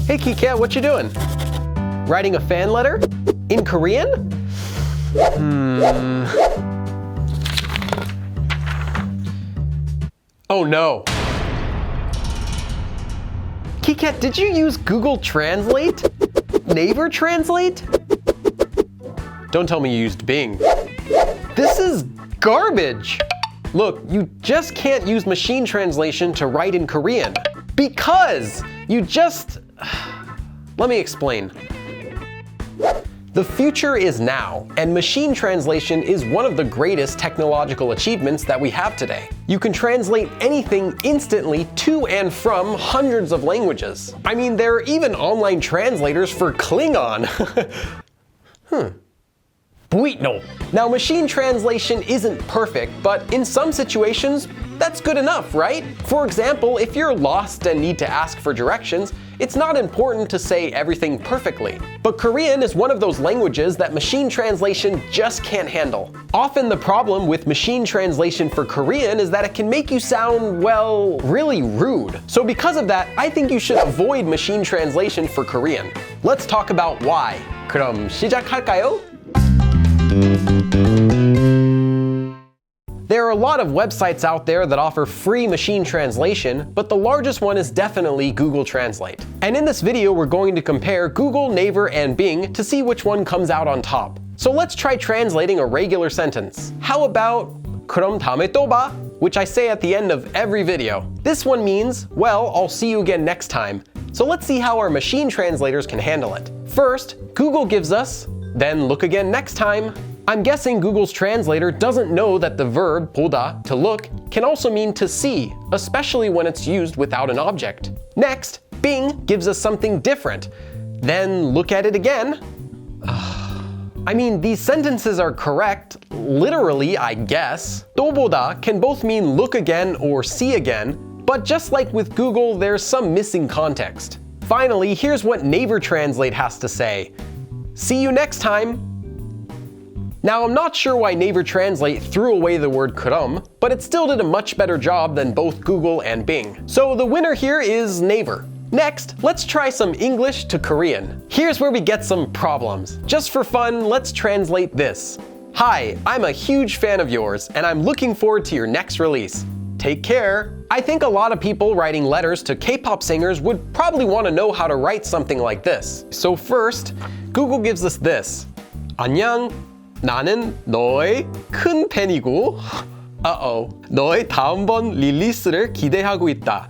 Hey Kikat, what you doing? Writing a fan letter? In Korean? Oh no. Kikat, did you use Google Translate? Naver Translate? Don't tell me you used Bing. This is garbage. Look, you just can't use machine translation to write in Korean. Because you just... Let me explain. The future is now, and machine translation is one of the greatest technological achievements that we have today. You can translate anything instantly to and from hundreds of languages. I mean, there are even online translators for Klingon. Buitno. Now, machine translation isn't perfect, but in some situations, that's good enough, right? For example, if you're lost and need to ask for directions, it's not important to say everything perfectly. But Korean is one of those languages that machine translation just can't handle. Often the problem with machine translation for Korean is that it can make you sound, well, really rude. So because of that, I think you should avoid machine translation for Korean. Let's talk about why. 그럼 시작할까요? There are a lot of websites out there that offer free machine translation, but the largest one is definitely Google Translate. And in this video, we're going to compare Google, Naver, and Bing to see which one comes out on top. So let's try translating a regular sentence. How about 그럼 다음에 또 봐, which I say at the end of every video. This one means, well, I'll see you again next time. So let's see how our machine translators can handle it. First, Google gives us, then look again next time. I'm guessing Google's translator doesn't know that the verb 보다, to look, can also mean to see, especially when it's used without an object. Next, Bing gives us something different. Then look at it again. I mean, these sentences are correct, literally, I guess. 또 보다 can both mean look again or see again, but just like with Google, there's some missing context. Finally, here's what Naver Translate has to say. See you next time. Now, I'm not sure why Naver Translate threw away the word 그럼, but it still did a much better job than both Google and Bing. So the winner here is Naver. Next, let's try some English to Korean. Here's where we get some problems. Just for fun, let's translate this. Hi, I'm a huge fan of yours, and I'm looking forward to your next release. Take care. I think a lot of people writing letters to K-pop singers would probably want to know how to write something like this. So first, Google gives us this. 안녕. 나는 너의 큰 팬이고 너의 다음번 릴리스를 기대하고 있다.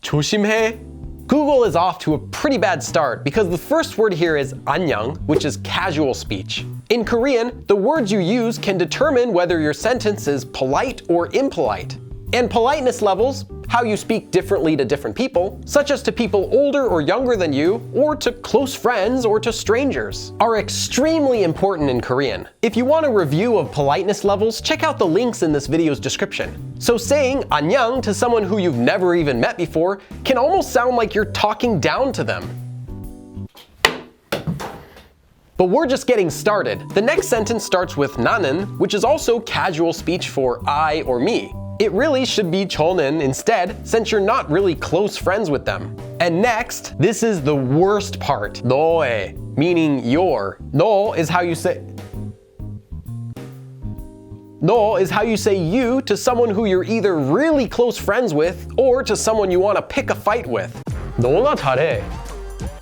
조심해. Google is off to a pretty bad start because the first word here is 안녕, which is casual speech. In Korean, the words you use can determine whether your sentence is polite or impolite. And politeness levels, how you speak differently to different people, such as to people older or younger than you, or to close friends or to strangers, are extremely important in Korean. If you want a review of politeness levels, check out the links in this video's description. So saying 안녕 to someone who you've never even met before can almost sound like you're talking down to them. But we're just getting started. The next sentence starts with 나는, which is also casual speech for I or me. It really should be 저는 instead, since you're not really close friends with them. And next, this is the worst part. 너의, meaning your. 너 is how you say you to someone who you're either really close friends with or to someone you want to pick a fight with. 너가 잘해.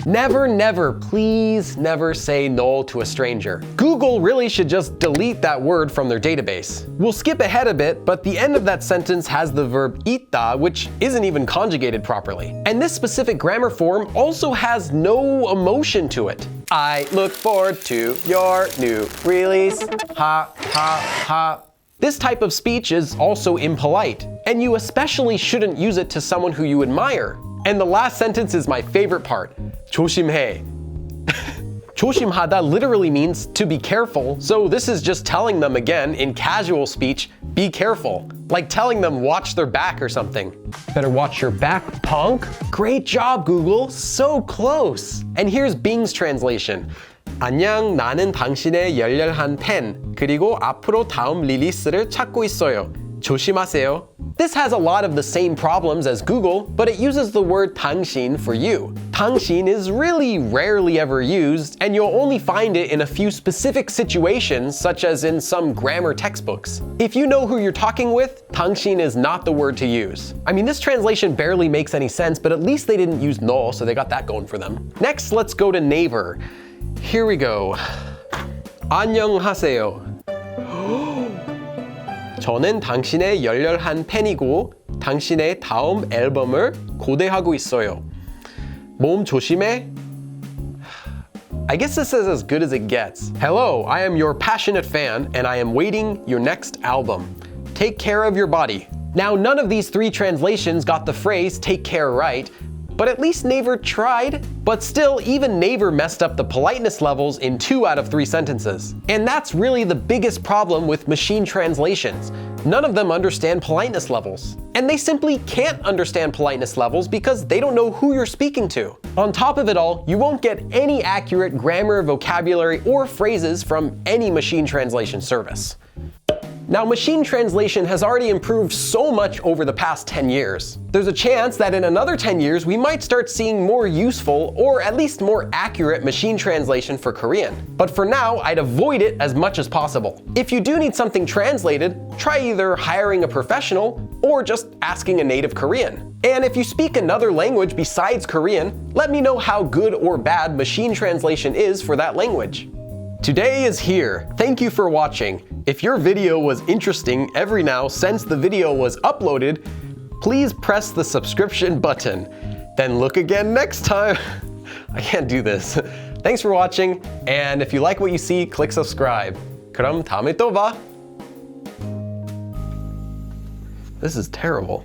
Never, never, please never say no to a stranger. Google really should just delete that word from their database. We'll skip ahead a bit, but the end of that sentence has the verb 있다, which isn't even conjugated properly. And this specific grammar form also has no emotion to it. I look forward to your new release. Ha, ha, ha. This type of speech is also impolite, and you especially shouldn't use it to someone who you admire. And the last sentence is my favorite part. 조심해. 조심하다 literally means to be careful, so this is just telling them again in casual speech, be careful. Like telling them watch their back or something. Better watch your back, punk. Great job, Google. So close. And here's Bing's translation. 안녕, 나는 당신의 열렬한 팬. 그리고 앞으로 다음 릴리스를 찾고 있어요. 조심하세요. This has a lot of the same problems as Google, but it uses the word 당신 for you. 당신 is really rarely ever used, and you'll only find it in a few specific situations, such as in some grammar textbooks. If you know who you're talking with, 당신 is not the word to use. I mean, this translation barely makes any sense, but at least they didn't use no, so they got that going for them. Next, let's go to Naver. Here we go. 안녕하세요. 저는 당신의 열렬한 팬이고 당신의 다음 앨범을 고대하고 있어요. 몸 조심해. I guess this is as good as it gets. Hello, I am your passionate fan and I am waiting your next album. Take care of your body. Now, none of these three translations got the phrase take care right, but at least Naver tried. But still, even Naver messed up the politeness levels in 2 out of 3 sentences. And that's really the biggest problem with machine translations. None of them understand politeness levels. And they simply can't understand politeness levels because they don't know who you're speaking to. On top of it all, you won't get any accurate grammar, vocabulary, or phrases from any machine translation service. Now, machine translation has already improved so much over the past 10 years. There's a chance that in another 10 years, we might start seeing more useful, or at least more accurate machine translation for Korean. But for now, I'd avoid it as much as possible. If you do need something translated, try either hiring a professional or just asking a native Korean. And if you speak another language besides Korean, let me know how good or bad machine translation is for that language. Today is here. Thank you for watching. If your video was interesting every now since the video was uploaded, please press the subscription button. Then look again next time. I can't do this. Thanks for watching, and if you like what you see, click subscribe. 그럼 다음에 또 봐. This is terrible.